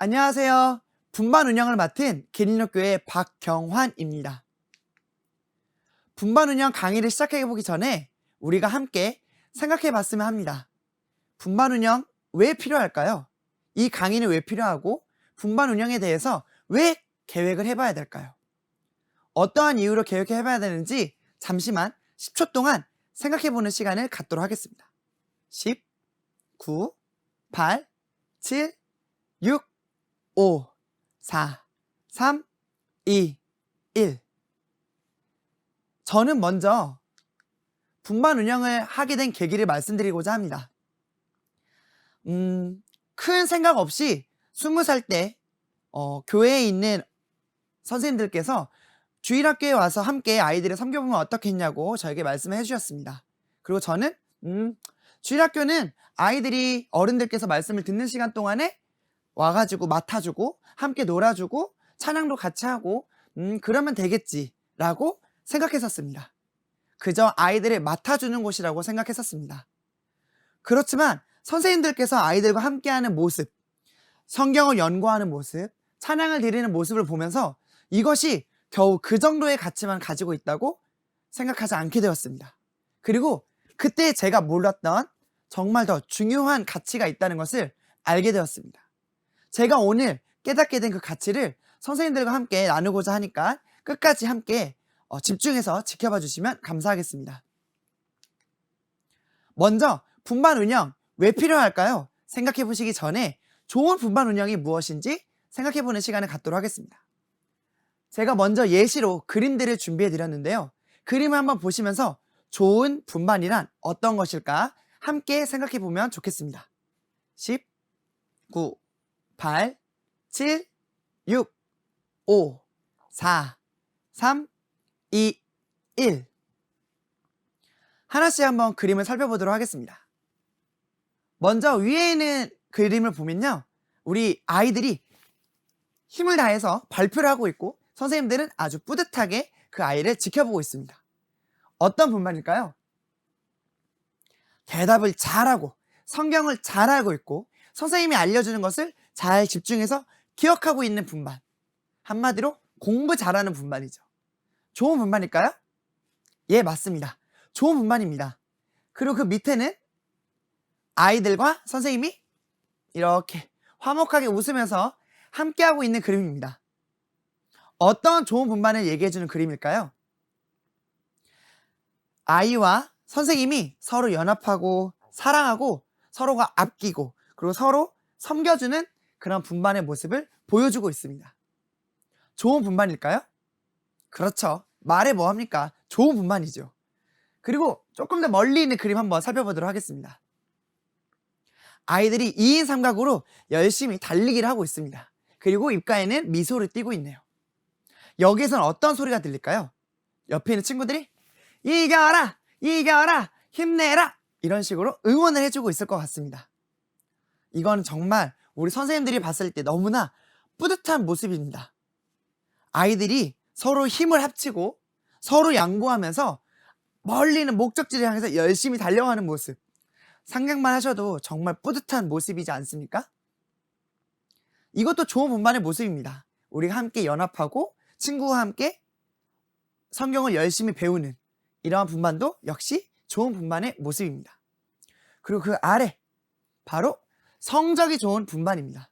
안녕하세요. 분반 운영을 맡은 기린역교회 박경환입니다. 분반 운영 강의를 시작해보기 전에 우리가 함께 생각해봤으면 합니다. 분반 운영 왜 필요할까요? 이 강의는 왜 필요하고 분반 운영에 대해서 왜 계획을 해봐야 될까요? 어떠한 이유로 계획해봐야 되는지 잠시만 10초 동안 생각해보는 시간을 갖도록 하겠습니다. 10, 9, 8, 7, 6, 5, 4, 3, 2, 1. 저는 먼저 분반 운영을 하게 된 계기를 말씀드리고자 합니다. 큰 생각 없이 20살 때 교회에 있는 선생님들께서 주일학교에 와서 함께 아이들을 섬겨보면 어떻겠냐고 저에게 말씀을 해주셨습니다. 그리고 저는 주일학교는 아이들이 어른들께서 말씀을 듣는 시간 동안에 와가지고 맡아주고 함께 놀아주고 찬양도 같이 하고 그러면 되겠지라고 생각했었습니다. 그저 아이들을 맡아주는 곳이라고 생각했었습니다. 그렇지만 선생님들께서 아이들과 함께하는 모습, 성경을 연구하는 모습, 찬양을 드리는 모습을 보면서 이것이 겨우 그 정도의 가치만 가지고 있다고 생각하지 않게 되었습니다. 그리고 그때 제가 몰랐던 정말 더 중요한 가치가 있다는 것을 알게 되었습니다. 제가 오늘 깨닫게 된 그 가치를 선생님들과 함께 나누고자 하니까 끝까지 함께 집중해서 지켜봐 주시면 감사하겠습니다. 먼저 분반 운영 왜 필요할까요? 생각해 보시기 전에 좋은 분반 운영이 무엇인지 생각해 보는 시간을 갖도록 하겠습니다. 제가 먼저 예시로 그림들을 준비해 드렸는데요. 그림을 한번 보시면서 좋은 분반이란 어떤 것일까 함께 생각해 보면 좋겠습니다. 10, 9, 8, 7, 6, 5, 4, 3, 2, 1. 하나씩 한번 그림을 살펴보도록 하겠습니다. 먼저 위에 있는 그림을 보면요. 우리 아이들이 힘을 다해서 발표를 하고 있고 선생님들은 아주 뿌듯하게 그 아이를 지켜보고 있습니다. 어떤 분반일까요? 대답을 잘하고 성경을 잘 알고 있고 선생님이 알려주는 것을 잘 집중해서 기억하고 있는 분반. 한마디로 공부 잘하는 분반이죠. 좋은 분반일까요? 예, 맞습니다. 좋은 분반입니다. 그리고 그 밑에는 아이들과 선생님이 이렇게 화목하게 웃으면서 함께하고 있는 그림입니다. 어떤 좋은 분반을 얘기해주는 그림일까요? 아이와 선생님이 서로 연합하고 사랑하고 서로가 아끼고 그리고 서로 섬겨주는 그런 분반의 모습을 보여주고 있습니다. 좋은 분반일까요? 그렇죠. 말해 뭐합니까? 좋은 분반이죠. 그리고 조금 더 멀리 있는 그림 한번 살펴보도록 하겠습니다. 아이들이 2인 삼각으로 열심히 달리기를 하고 있습니다. 그리고 입가에는 미소를 띠고 있네요. 여기에서는 어떤 소리가 들릴까요? 옆에 있는 친구들이 이겨라! 이겨라! 힘내라! 이런 식으로 응원을 해주고 있을 것 같습니다. 이건 정말 우리 선생님들이 봤을 때 너무나 뿌듯한 모습입니다. 아이들이 서로 힘을 합치고 서로 양보하면서 멀리 있는 목적지를 향해서 열심히 달려가는 모습. 상상만 하셔도 정말 뿌듯한 모습이지 않습니까? 이것도 좋은 분반의 모습입니다. 우리가 함께 연합하고 친구와 함께 성경을 열심히 배우는 이러한 분반도 역시 좋은 분반의 모습입니다. 그리고 그 아래 바로 성적이 좋은 분반입니다.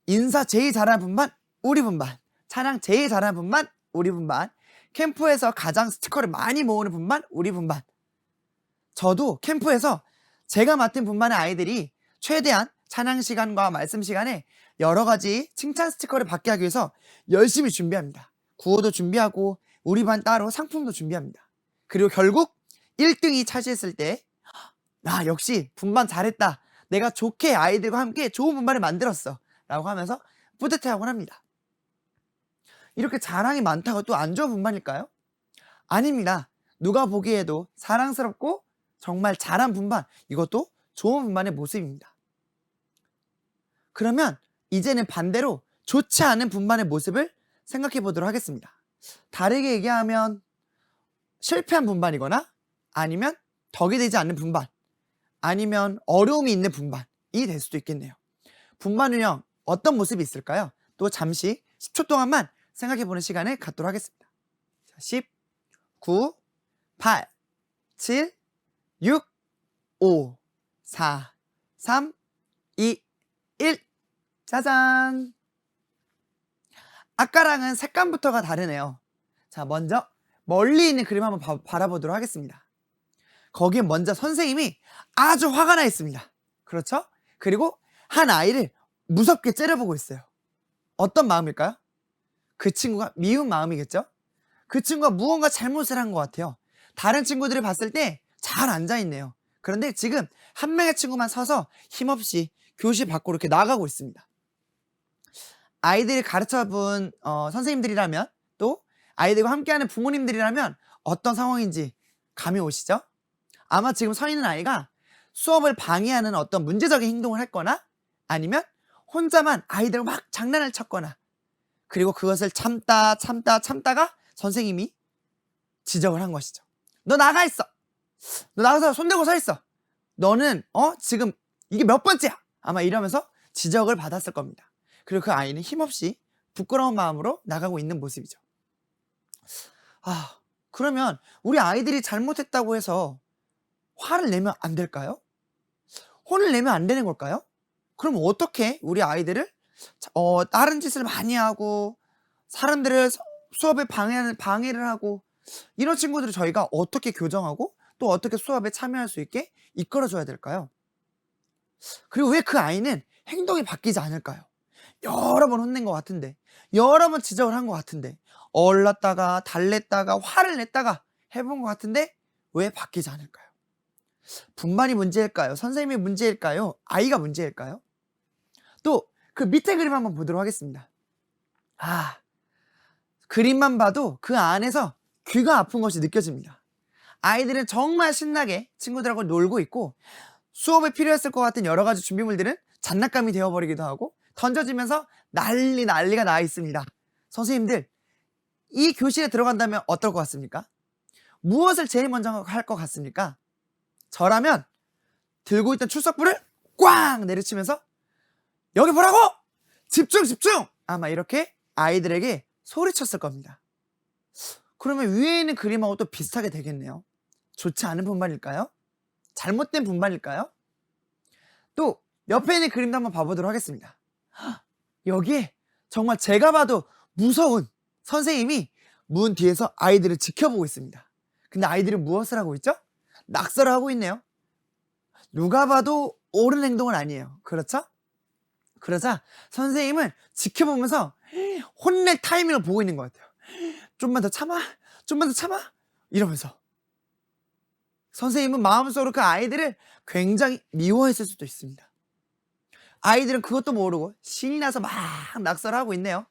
인사 제일 잘하는 분반, 우리 분반. 찬양 제일 잘하는 분반, 우리 분반. 캠프에서 가장 스티커를 많이 모으는 분반, 우리 분반. 저도 캠프에서 제가 맡은 분반의 아이들이 최대한 찬양 시간과 말씀 시간에 여러 가지 칭찬 스티커를 받게 하기 위해서 열심히 준비합니다. 구호도 준비하고 우리 반 따로 상품도 준비합니다. 그리고 결국 1등이 차지했을 때 나 역시 분반 잘했다. 내가 좋게 아이들과 함께 좋은 분반을 만들었어. 라고 하면서 뿌듯해하곤 합니다. 이렇게 자랑이 많다고 또 안 좋은 분반일까요? 아닙니다. 누가 보기에도 사랑스럽고 정말 잘한 분반, 이것도 좋은 분반의 모습입니다. 그러면 이제는 반대로 좋지 않은 분반의 모습을 생각해 보도록 하겠습니다. 다르게 얘기하면 실패한 분반이거나 아니면 덕이 되지 않는 분반, 아니면 어려움이 있는 분반이 될 수도 있겠네요. 분반 운영 어떤 모습이 있을까요? 또 잠시 10초 동안만 생각해보는 시간을 갖도록 하겠습니다. 자, 10, 9, 8, 7, 6, 5, 4, 3, 2, 1. 짜잔! 아까랑은 색감부터가 다르네요. 자, 먼저 멀리 있는 그림 한번 바라보도록 하겠습니다. 거기에 먼저 선생님이 아주 화가 나 있습니다. 그렇죠? 그리고 한 아이를 무섭게 째려보고 있어요. 어떤 마음일까요? 그 친구가 미운 마음이겠죠? 그 친구가 무언가 잘못을 한 것 같아요. 다른 친구들이 봤을 때 잘 앉아있네요. 그런데 지금 한 명의 친구만 서서 힘없이 교실 밖으로 이렇게 나가고 있습니다. 아이들을 가르쳐본 선생님들이라면, 또 아이들과 함께하는 부모님들이라면 어떤 상황인지 감이 오시죠? 아마 지금 서 있는 아이가 수업을 방해하는 어떤 문제적인 행동을 했거나, 아니면 혼자만 아이들과 막 장난을 쳤거나, 그리고 그것을 참다가 선생님이 지적을 한 것이죠. 너 나가 있어. 너 나가서 손들고 서 있어. 너는 지금 이게 몇 번째야? 아마 이러면서 지적을 받았을 겁니다. 그리고 그 아이는 힘없이 부끄러운 마음으로 나가고 있는 모습이죠. 그러면 우리 아이들이 잘못했다고 해서 화를 내면 안 될까요? 혼을 내면 안 되는 걸까요? 그럼 어떻게 우리 아이들을 다른 짓을 많이 하고 사람들을 수업에 방해를 하고, 이런 친구들을 저희가 어떻게 교정하고 또 어떻게 수업에 참여할 수 있게 이끌어줘야 될까요? 그리고 왜 그 아이는 행동이 바뀌지 않을까요? 여러 번 혼낸 것 같은데, 여러 번 지적을 한 것 같은데, 얼렀다가 달랬다가 화를 냈다가 해본 것 같은데 왜 바뀌지 않을까요? 분반이 문제일까요? 선생님이 문제일까요? 아이가 문제일까요? 또 그 밑에 그림 한번 보도록 하겠습니다. 그림만 봐도 그 안에서 귀가 아픈 것이 느껴집니다. 아이들은 정말 신나게 친구들하고 놀고 있고, 수업에 필요했을 것 같은 여러 가지 준비물들은 장난감이 되어버리기도 하고 던져지면서 난리가 나 있습니다. 선생님들, 이 교실에 들어간다면 어떨 것 같습니까? 무엇을 제일 먼저 할 것 같습니까? 저라면 들고 있던 출석부를 꽝 내리치면서 여기 보라고! 집중! 아마 이렇게 아이들에게 소리쳤을 겁니다. 그러면 위에 있는 그림하고 또 비슷하게 되겠네요. 좋지 않은 분반일까요? 잘못된 분반일까요? 또 옆에 있는 그림도 한번 봐보도록 하겠습니다. 여기에 정말 제가 봐도 무서운 선생님이 문 뒤에서 아이들을 지켜보고 있습니다. 근데 아이들은 무엇을 하고 있죠? 낙서를 하고 있네요. 누가 봐도 옳은 행동은 아니에요. 그렇죠? 그러자 선생님은 지켜보면서 혼낼 타이밍을 보고 있는 것 같아요. 좀만 더 참아 이러면서 선생님은 마음속으로 그 아이들을 굉장히 미워했을 수도 있습니다. 아이들은 그것도 모르고 신이 나서 막 낙서를 하고 있네요.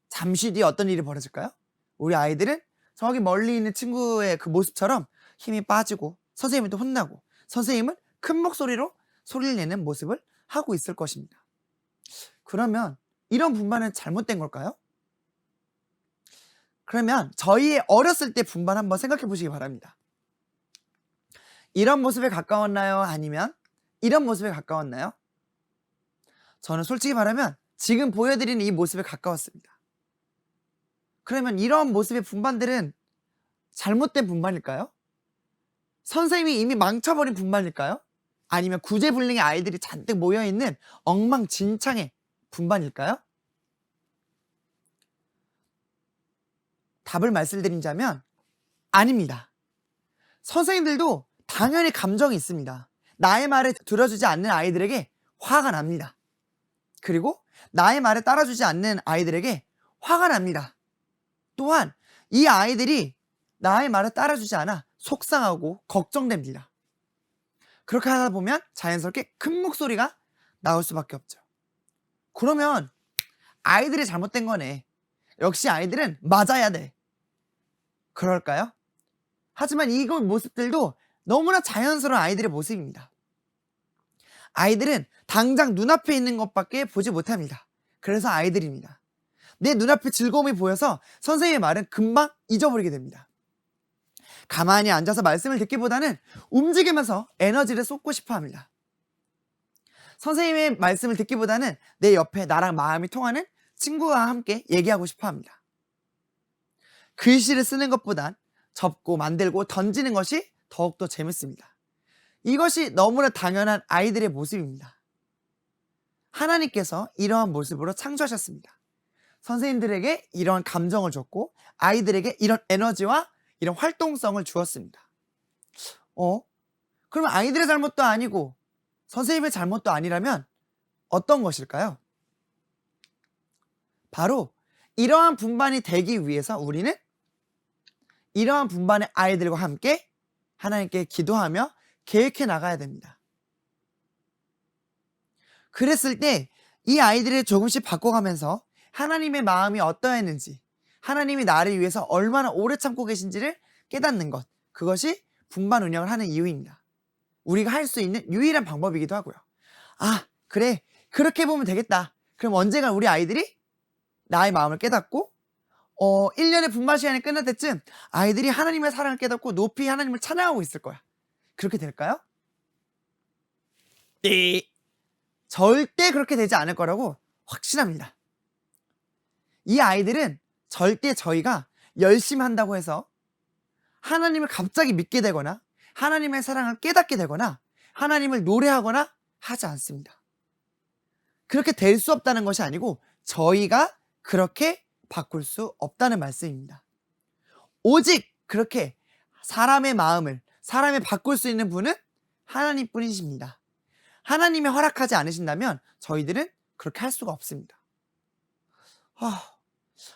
잠시 뒤에 어떤 일이 벌어질까요? 우리 아이들은 저기 멀리 있는 친구의 그 모습처럼 힘이 빠지고, 선생님은 또 혼나고, 선생님은 큰 목소리로 소리를 내는 모습을 하고 있을 것입니다. 그러면 이런 분반은 잘못된 걸까요? 그러면 저희의 어렸을 때 분반 한번 생각해 보시기 바랍니다. 이런 모습에 가까웠나요? 아니면 이런 모습에 가까웠나요? 저는 솔직히 말하면 지금 보여드리는 이 모습에 가까웠습니다. 그러면 이런 모습의 분반들은 잘못된 분반일까요? 선생님이 이미 망쳐버린 분반일까요? 아니면 구제불능의 아이들이 잔뜩 모여있는 엉망진창의 분반일까요? 답을 말씀드리자면 아닙니다. 선생님들도 당연히 감정이 있습니다. 나의 말을 들어주지 않는 아이들에게 화가 납니다. 그리고 나의 말을 따라주지 않는 아이들에게 화가 납니다. 또한 이 아이들이 나의 말을 따라주지 않아 속상하고 걱정됩니다. 그렇게 하다 보면 자연스럽게 큰 목소리가 나올 수밖에 없죠. 그러면 아이들이 잘못된 거네. 역시 아이들은 맞아야 돼. 그럴까요? 하지만 이 모습들도 너무나 자연스러운 아이들의 모습입니다. 아이들은 당장 눈앞에 있는 것밖에 보지 못합니다. 그래서 아이들입니다. 내 눈앞에 즐거움이 보여서 선생님의 말은 금방 잊어버리게 됩니다. 가만히 앉아서 말씀을 듣기보다는 움직이면서 에너지를 쏟고 싶어 합니다. 선생님의 말씀을 듣기보다는 내 옆에 나랑 마음이 통하는 친구와 함께 얘기하고 싶어 합니다. 글씨를 쓰는 것보단 접고 만들고 던지는 것이 더욱더 재밌습니다. 이것이 너무나 당연한 아이들의 모습입니다. 하나님께서 이러한 모습으로 창조하셨습니다. 선생님들에게 이런 감정을 줬고 아이들에게 이런 에너지와 이런 활동성을 주었습니다. 그러면 아이들의 잘못도 아니고 선생님의 잘못도 아니라면 어떤 것일까요? 바로 이러한 분반이 되기 위해서 우리는 이러한 분반의 아이들과 함께 하나님께 기도하며 계획해 나가야 됩니다. 그랬을 때 이 아이들을 조금씩 바꿔가면서 하나님의 마음이 어떠했는지, 하나님이 나를 위해서 얼마나 오래 참고 계신지를 깨닫는 것, 그것이 분반 운영을 하는 이유입니다. 우리가 할 수 있는 유일한 방법이기도 하고요. 그래, 그렇게 보면 되겠다. 그럼 언젠가 우리 아이들이 나의 마음을 깨닫고 1년의 분반 시간이 끝날 때쯤 아이들이 하나님의 사랑을 깨닫고 높이 하나님을 찬양하고 있을 거야. 그렇게 될까요? 네. 절대 그렇게 되지 않을 거라고 확신합니다. 이 아이들은 절대 저희가 열심히 한다고 해서 하나님을 갑자기 믿게 되거나 하나님의 사랑을 깨닫게 되거나 하나님을 노래하거나 하지 않습니다. 그렇게 될 수 없다는 것이 아니고 저희가 그렇게 바꿀 수 없다는 말씀입니다. 오직 그렇게 사람의 마음을 사람이 바꿀 수 있는 분은 하나님뿐이십니다. 하나님이 허락하지 않으신다면 저희들은 그렇게 할 수가 없습니다.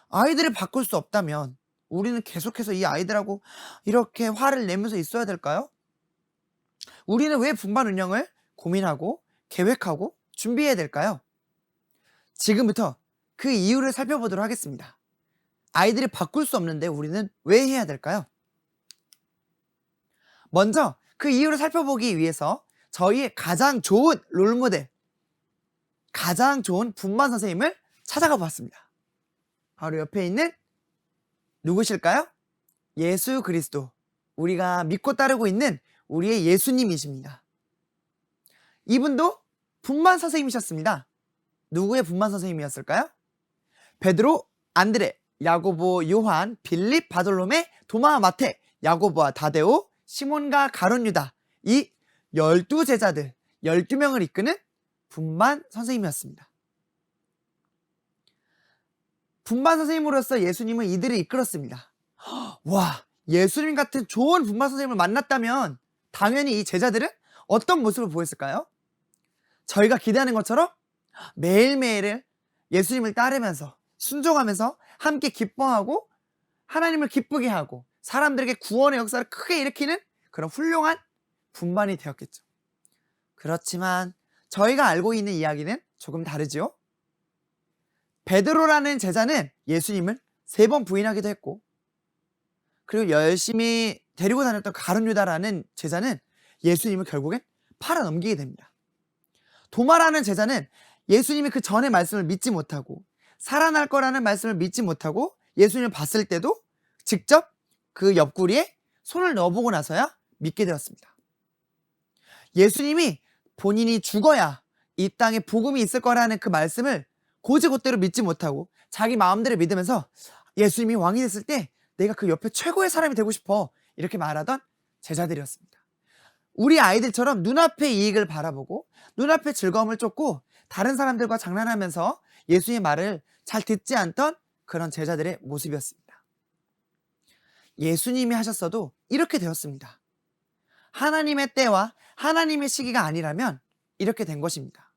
아이들을 바꿀 수 없다면 우리는 계속해서 이 아이들하고 이렇게 화를 내면서 있어야 될까요? 우리는 왜 분반 운영을 고민하고 계획하고 준비해야 될까요? 지금부터 그 이유를 살펴보도록 하겠습니다. 아이들이 바꿀 수 없는데 우리는 왜 해야 될까요? 먼저 그 이유를 살펴보기 위해서 저희의 가장 좋은 롤모델, 가장 좋은 분반 선생님을 찾아가 봤습니다. 바로 옆에 있는 누구실까요? 예수 그리스도, 우리가 믿고 따르고 있는 우리의 예수님이십니다. 이분도 분반 선생님이셨습니다. 누구의 분반 선생님이었을까요? 베드로, 안드레, 야고보, 요한, 빌립, 바돌로메, 도마, 마테, 야고보와 다데오, 시몬과 가룟 유다, 이 12제자들 12명을 이끄는 분반 선생님이었습니다. 분반 선생님으로서 예수님은 이들을 이끌었습니다. 와, 예수님 같은 좋은 분반 선생님을 만났다면 당연히 이 제자들은 어떤 모습을 보였을까요? 저희가 기대하는 것처럼 매일매일을 예수님을 따르면서 순종하면서 함께 기뻐하고 하나님을 기쁘게 하고 사람들에게 구원의 역사를 크게 일으키는 그런 훌륭한 분반이 되었겠죠. 그렇지만 저희가 알고 있는 이야기는 조금 다르지요. 베드로라는 제자는 예수님을 3번 부인하기도 했고, 그리고 열심히 데리고 다녔던 가룟 유다라는 제자는 예수님을 결국엔 팔아넘기게 됩니다. 도마라는 제자는 예수님이 그 전의 말씀을 믿지 못하고 살아날 거라는 말씀을 믿지 못하고 예수님을 봤을 때도 직접 그 옆구리에 손을 넣어보고 나서야 믿게 되었습니다. 예수님이 본인이 죽어야 이 땅에 복음이 있을 거라는 그 말씀을 고지곳대로 믿지 못하고 자기 마음대로 믿으면서 예수님이 왕이 됐을 때 내가 그 옆에 최고의 사람이 되고 싶어, 이렇게 말하던 제자들이었습니다. 우리 아이들처럼 눈앞의 이익을 바라보고 눈앞의 즐거움을 쫓고 다른 사람들과 장난하면서 예수님의 말을 잘 듣지 않던 그런 제자들의 모습이었습니다. 예수님이 하셨어도 이렇게 되었습니다. 하나님의 때와 하나님의 시기가 아니라면 이렇게 된 것입니다.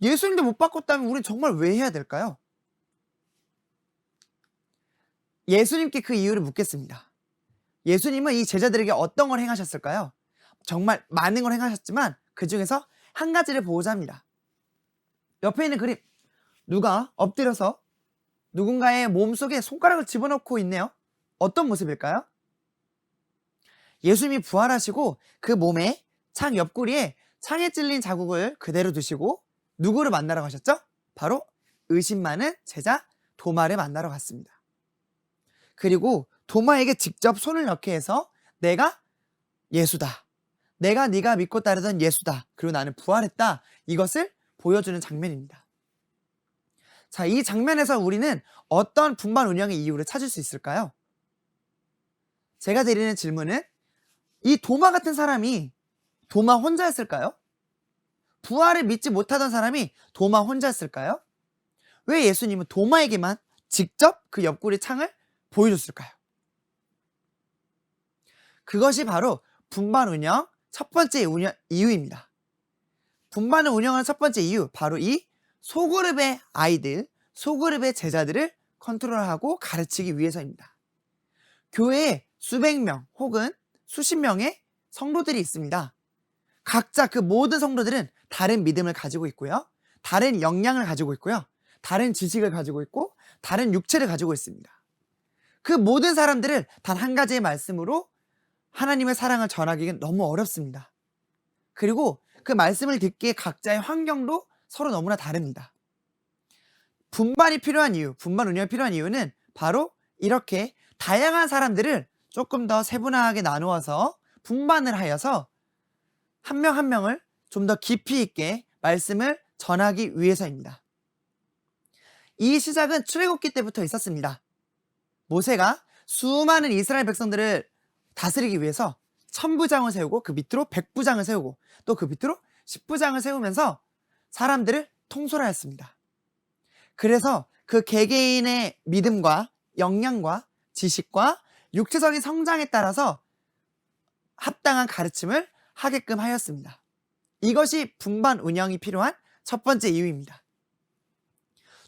예수님도 못 바꿨다면 우린 정말 왜 해야 될까요? 예수님께 그 이유를 묻겠습니다. 예수님은 이 제자들에게 어떤 걸 행하셨을까요? 정말 많은 걸 행하셨지만 그 중에서 한 가지를 보고자 합니다. 옆에 있는 그림, 누가 엎드려서 누군가의 몸속에 손가락을 집어넣고 있네요. 어떤 모습일까요? 예수님이 부활하시고 그 몸에 창 옆구리에 창에 찔린 자국을 그대로 두시고 누구를 만나러 가셨죠? 바로 의심 많은 제자 도마를 만나러 갔습니다. 그리고 도마에게 직접 손을 넣게 해서 내가 예수다, 내가 네가 믿고 따르던 예수다. 그리고 나는 부활했다. 이것을 보여주는 장면입니다. 자, 이 장면에서 우리는 어떤 분반 운영의 이유를 찾을 수 있을까요? 제가 드리는 질문은 이 도마 같은 사람이 도마 혼자였을까요? 부활을 믿지 못하던 사람이 도마 혼자였을까요? 왜 예수님은 도마에게만 직접 그 옆구리 창을 보여줬을까요? 그것이 바로 분반 운영 첫 번째 이유입니다. 분반을 운영하는 첫 번째 이유, 바로 이 소그룹의 아이들, 소그룹의 제자들을 컨트롤하고 가르치기 위해서입니다. 교회에 수백 명 혹은 수십 명의 성도들이 있습니다. 각자 그 모든 성도들은 다른 믿음을 가지고 있고요. 다른 역량을 가지고 있고요. 다른 지식을 가지고 있고 다른 육체를 가지고 있습니다. 그 모든 사람들을 단 한 가지의 말씀으로 하나님의 사랑을 전하기는 너무 어렵습니다. 그리고 그 말씀을 듣기에 각자의 환경도 서로 너무나 다릅니다. 분반이 필요한 이유, 분반 운영이 필요한 이유는 바로 이렇게 다양한 사람들을 조금 더 세분화하게 나누어서 분반을 하여서 한 명 한 명을 좀 더 깊이 있게 말씀을 전하기 위해서입니다. 이 시작은 출애굽기 때부터 있었습니다. 모세가 수많은 이스라엘 백성들을 다스리기 위해서 1000부장을 세우고 그 밑으로 100부장을 세우고 또 그 밑으로 10부장을 세우면서 사람들을 통솔하였습니다. 그래서 그 개개인의 믿음과 역량과 지식과 육체적인 성장에 따라서 합당한 가르침을 하게끔 하였습니다. 이것이 분반 운영이 필요한 첫 번째 이유입니다.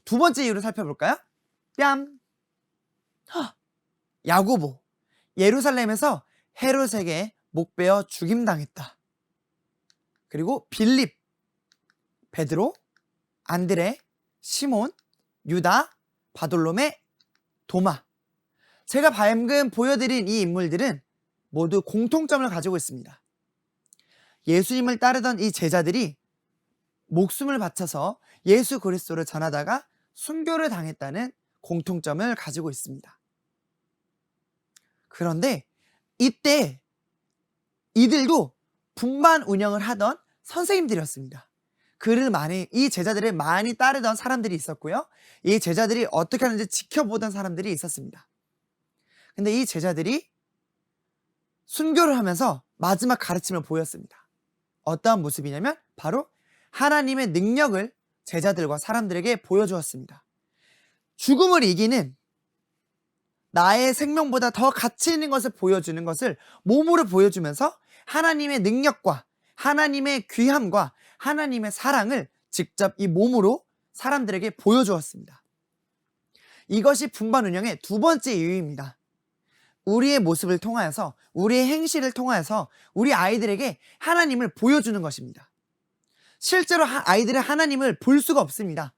두 번째 이유를 살펴볼까요? 뺨! 야고보, 예루살렘에서 헤롯에게 목베어 죽임당했다. 그리고 빌립, 베드로, 안드레, 시몬, 유다, 바돌로메, 도마. 제가 방금 보여드린 이 인물들은 모두 공통점을 가지고 있습니다. 예수님을 따르던 이 제자들이 목숨을 바쳐서 예수 그리스도를 전하다가 순교를 당했다는 공통점을 가지고 있습니다. 그런데 이때 이들도 분반 운영을 하던 선생님들이었습니다. 이 제자들을 많이 따르던 사람들이 있었고요. 이 제자들이 어떻게 하는지 지켜보던 사람들이 있었습니다. 근데 이 제자들이 순교를 하면서 마지막 가르침을 보였습니다. 어떠한 모습이냐면 바로 하나님의 능력을 제자들과 사람들에게 보여주었습니다. 죽음을 이기는, 나의 생명보다 더 가치 있는 것을 보여주는 것을 몸으로 보여주면서 하나님의 능력과 하나님의 귀함과 하나님의 사랑을 직접 이 몸으로 사람들에게 보여주었습니다. 이것이 분반 운영의 두 번째 이유입니다. 우리의 모습을 통하여서, 우리의 행실을 통하여서 우리 아이들에게 하나님을 보여주는 것입니다. 실제로 아이들은 하나님을 볼 수가 없습니다.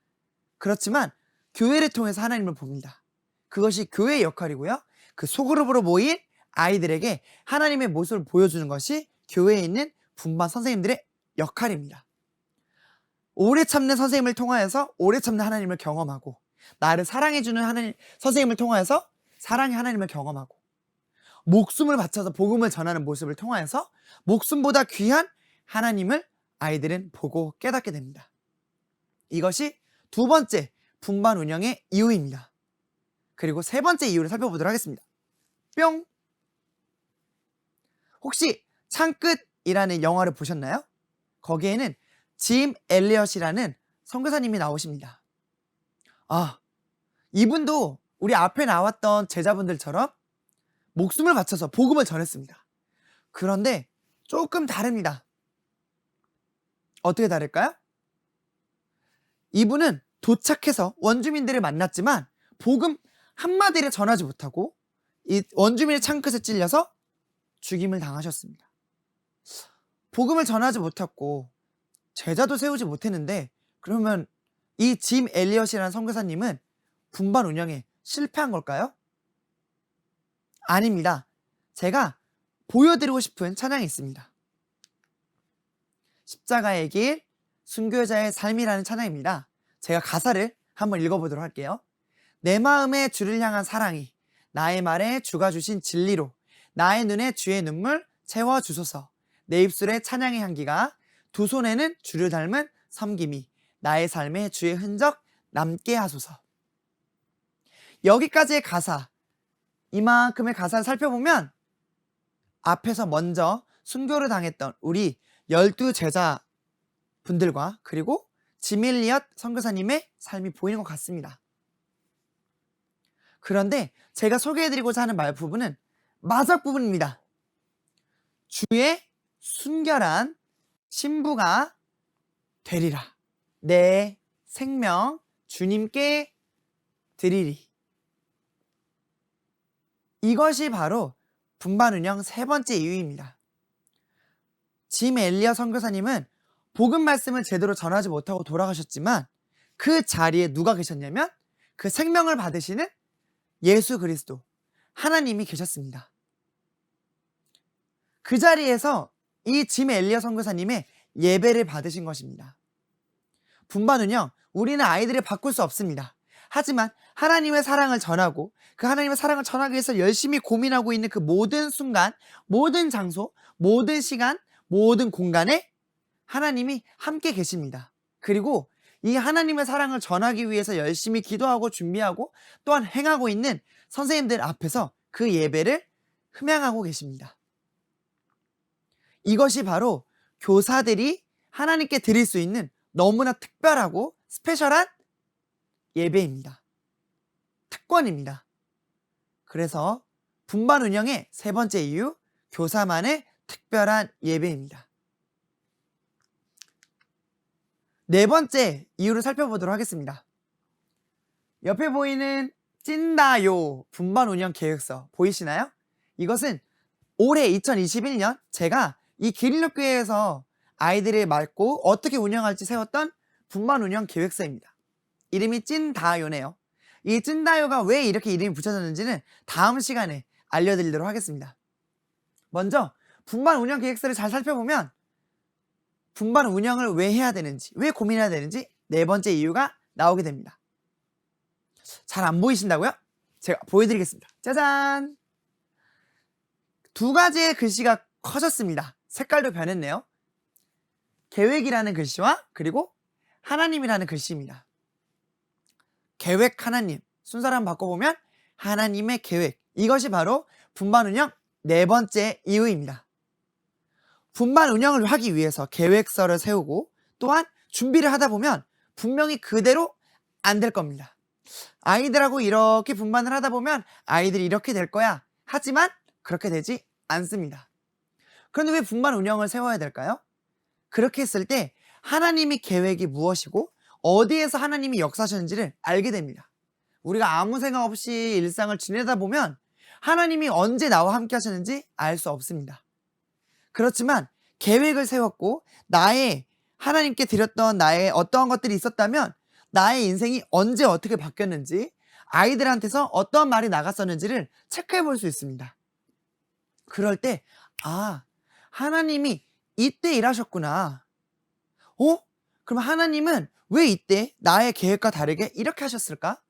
그렇지만 교회를 통해서 하나님을 봅니다. 그것이 교회의 역할이고요. 그 소그룹으로 모인 아이들에게 하나님의 모습을 보여주는 것이 교회에 있는 분반 선생님들의 역할입니다. 오래 참는 선생님을 통하여서 오래 참는 하나님을 경험하고, 나를 사랑해주는 선생님을 통하여서 사랑의 하나님을 경험하고, 목숨을 바쳐서 복음을 전하는 모습을 통하여서 목숨보다 귀한 하나님을 아이들은 보고 깨닫게 됩니다. 이것이 두 번째 분반 운영의 이유입니다. 그리고 세 번째 이유를 살펴보도록 하겠습니다. 뿅! 혹시 창끝이라는 영화를 보셨나요? 거기에는 짐 엘리엇이라는 선교사님이 나오십니다. 이분도 우리 앞에 나왔던 제자분들처럼 목숨을 바쳐서 복음을 전했습니다. 그런데 조금 다릅니다. 어떻게 다를까요? 이분은 도착해서 원주민들을 만났지만 복음 한마디를 전하지 못하고 이 원주민의 창끝에 찔려서 죽임을 당하셨습니다. 복음을 전하지 못했고 제자도 세우지 못했는데, 그러면 이 짐 엘리엇이라는 선교사님은 분반 운영에 실패한 걸까요? 아닙니다. 제가 보여드리고 싶은 찬양이 있습니다. 십자가의 길, 순교자의 삶이라는 찬양입니다. 제가 가사를 한번 읽어보도록 할게요. 내 마음에 주를 향한 사랑이 나의 말에 주가 주신 진리로 나의 눈에 주의 눈물 채워주소서. 내 입술에 찬양의 향기가, 두 손에는 주를 닮은 섬김이, 나의 삶에 주의 흔적 남게 하소서. 여기까지의 가사, 이만큼의 가사를 살펴보면 앞에서 먼저 순교를 당했던 우리 12제자분들과 그리고 짐 엘리엇 선교사님의 삶이 보이는 것 같습니다. 그런데 제가 소개해드리고자 하는 말 부분은 마지막 부분입니다. 주의 순결한 신부가 되리라. 내 생명 주님께 드리리. 이것이 바로 분반운영 세 번째 이유입니다. 짐 엘리엇 선교사님은 복음 말씀을 제대로 전하지 못하고 돌아가셨지만 그 자리에 누가 계셨냐면 그 생명을 받으시는 예수 그리스도 하나님이 계셨습니다. 그 자리에서 이 짐 엘리엇 선교사님의 예배를 받으신 것입니다. 분반운영, 우리는 아이들을 바꿀 수 없습니다. 하지만 하나님의 사랑을 전하고 그 하나님의 사랑을 전하기 위해서 열심히 고민하고 있는 그 모든 순간, 모든 장소, 모든 시간, 모든 공간에 하나님이 함께 계십니다. 그리고 이 하나님의 사랑을 전하기 위해서 열심히 기도하고 준비하고 또한 행하고 있는 선생님들 앞에서 그 예배를 흠양하고 계십니다. 이것이 바로 교사들이 하나님께 드릴 수 있는 너무나 특별하고 스페셜한 예배입니다. 특권입니다. 그래서 분반운영의 세 번째 이유, 교사만의 특별한 예배입니다. 네 번째 이유를 살펴보도록 하겠습니다. 옆에 보이는 찐다요 분반운영 계획서 보이시나요? 이것은 올해 2021년 제가 이 기린력교회에서 아이들을 맡고 어떻게 운영할지 세웠던 분반운영 계획서입니다. 이름이 찐다요네요. 이 찐다요가 왜 이렇게 이름이 붙여졌는지는 다음 시간에 알려드리도록 하겠습니다. 먼저 분반운영 계획서를 잘 살펴보면 분반운영을 왜 해야 되는지, 왜 고민해야 되는지 네 번째 이유가 나오게 됩니다. 잘 안 보이신다고요? 제가 보여드리겠습니다. 짜잔! 두 가지의 글씨가 커졌습니다. 색깔도 변했네요. 계획이라는 글씨와 그리고 하나님이라는 글씨입니다. 계획 하나님, 순서를 한번 바꿔보면 하나님의 계획, 이것이 바로 분반운영 네 번째 이유입니다. 분반운영을 하기 위해서 계획서를 세우고 또한 준비를 하다 보면 분명히 그대로 안 될 겁니다. 아이들하고 이렇게 분반을 하다 보면 아이들이 이렇게 될 거야. 하지만 그렇게 되지 않습니다. 그런데 왜 분반운영을 세워야 될까요? 그렇게 했을 때 하나님의 계획이 무엇이고 어디에서 하나님이 역사하셨는지를 알게 됩니다. 우리가 아무 생각 없이 일상을 지내다 보면 하나님이 언제 나와 함께 하셨는지 알 수 없습니다. 그렇지만 계획을 세웠고 나의 하나님께 드렸던 나의 어떠한 것들이 있었다면 나의 인생이 언제 어떻게 바뀌었는지 아이들한테서 어떠한 말이 나갔었는지를 체크해 볼 수 있습니다. 그럴 때 하나님이 이때 일하셨구나. 그럼 하나님은 왜 이때 나의 계획과 다르게 이렇게 하셨을까?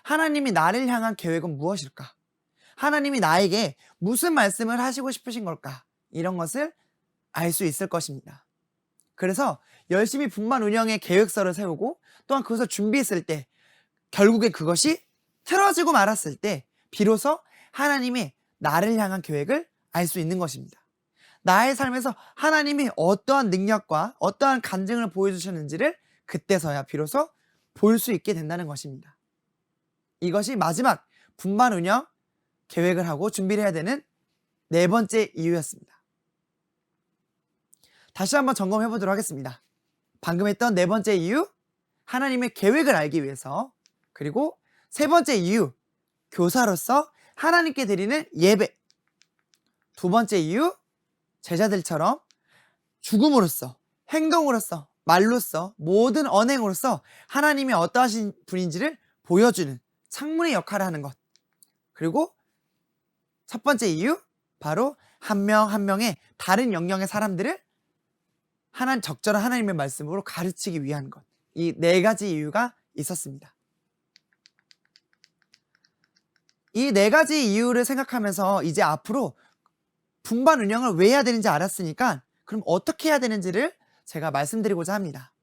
하나님이 나를 향한 계획은 무엇일까? 하나님이 나에게 무슨 말씀을 하시고 싶으신 걸까? 이런 것을 알 수 있을 것입니다. 그래서 열심히 분반운영의 계획서를 세우고 또한 그것을 준비했을 때 결국에 그것이 틀어지고 말았을 때 비로소 하나님이 나를 향한 계획을 알 수 있는 것입니다. 나의 삶에서 하나님이 어떠한 능력과 어떠한 간증을 보여주셨는지를 그때서야 비로소 볼 수 있게 된다는 것입니다. 이것이 마지막 분반운영 계획을 하고 준비를 해야 되는 네 번째 이유였습니다. 다시 한번 점검해 보도록 하겠습니다. 방금 했던 네 번째 이유, 하나님의 계획을 알기 위해서, 그리고 세 번째 이유, 교사로서 하나님께 드리는 예배. 두 번째 이유, 제자들처럼 죽음으로써, 행동으로써, 말로써, 모든 언행으로써 하나님이 어떠하신 분인지를 보여주는 창문의 역할을 하는 것. 그리고 첫 번째 이유, 바로 한 명 한 명의 다른 영역의 사람들을 적절한 하나님의 말씀으로 가르치기 위한 것. 이 네 가지 이유가 있었습니다. 이 네 가지 이유를 생각하면서 이제 앞으로 분반운영을 왜 해야 되는지 알았으니까 그럼 어떻게 해야 되는지를 제가 말씀드리고자 합니다.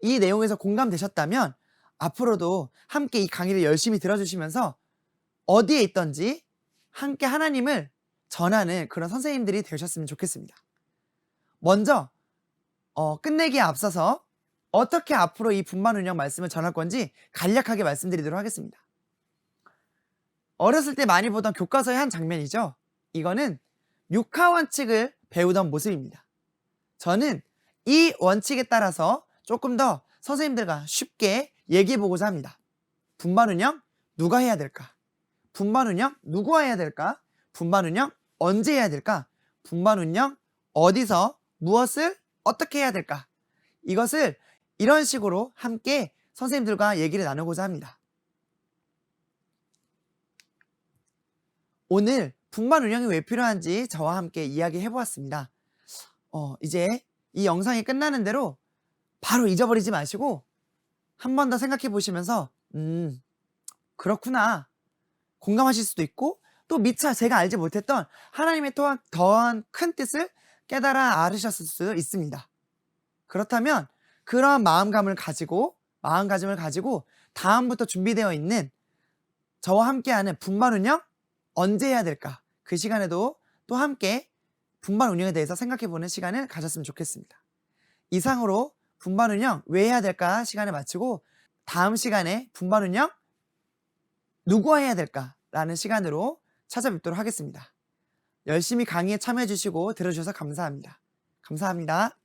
이 내용에서 공감되셨다면 앞으로도 함께 이 강의를 열심히 들어주시면서 어디에 있든지 함께 하나님을 전하는 그런 선생님들이 되셨으면 좋겠습니다. 먼저 끝내기에 앞서서 어떻게 앞으로 이 분만운영 말씀을 전할 건지 간략하게 말씀드리도록 하겠습니다. 어렸을 때 많이 보던 교과서의 한 장면이죠. 이거는 육하원칙을 배우던 모습입니다. 저는 이 원칙에 따라서 조금 더 선생님들과 쉽게 얘기해보고자 합니다. 분만운영 누가 해야 될까? 분만운영 누구와 해야 될까? 분만운영 언제 해야 될까? 분만운영 어디서 무엇을 어떻게 해야 될까? 이것을 이런 식으로 함께 선생님들과 얘기를 나누고자 합니다. 오늘 분만운영이 왜 필요한지 저와 함께 이야기해 보았습니다. 이제 이 영상이 끝나는 대로 바로 잊어버리지 마시고 한 번 더 생각해 보시면서 그렇구나 공감하실 수도 있고 또 미처 제가 알지 못했던 하나님의 더한 큰 뜻을 깨달아 알으셨을 수도 있습니다. 그렇다면 그런 마음가짐을 가지고 다음부터 준비되어 있는 저와 함께하는 분만운영 언제 해야 될까? 그 시간에도 또 함께 분만운영에 대해서 생각해보는 시간을 가졌으면 좋겠습니다. 이상으로 분만운영 왜 해야 될까 시간을 마치고 다음 시간에 분만운영 누구와 해야 될까? 라는 시간으로 찾아뵙도록 하겠습니다. 열심히 강의에 참여해주시고 들어주셔서 감사합니다. 감사합니다.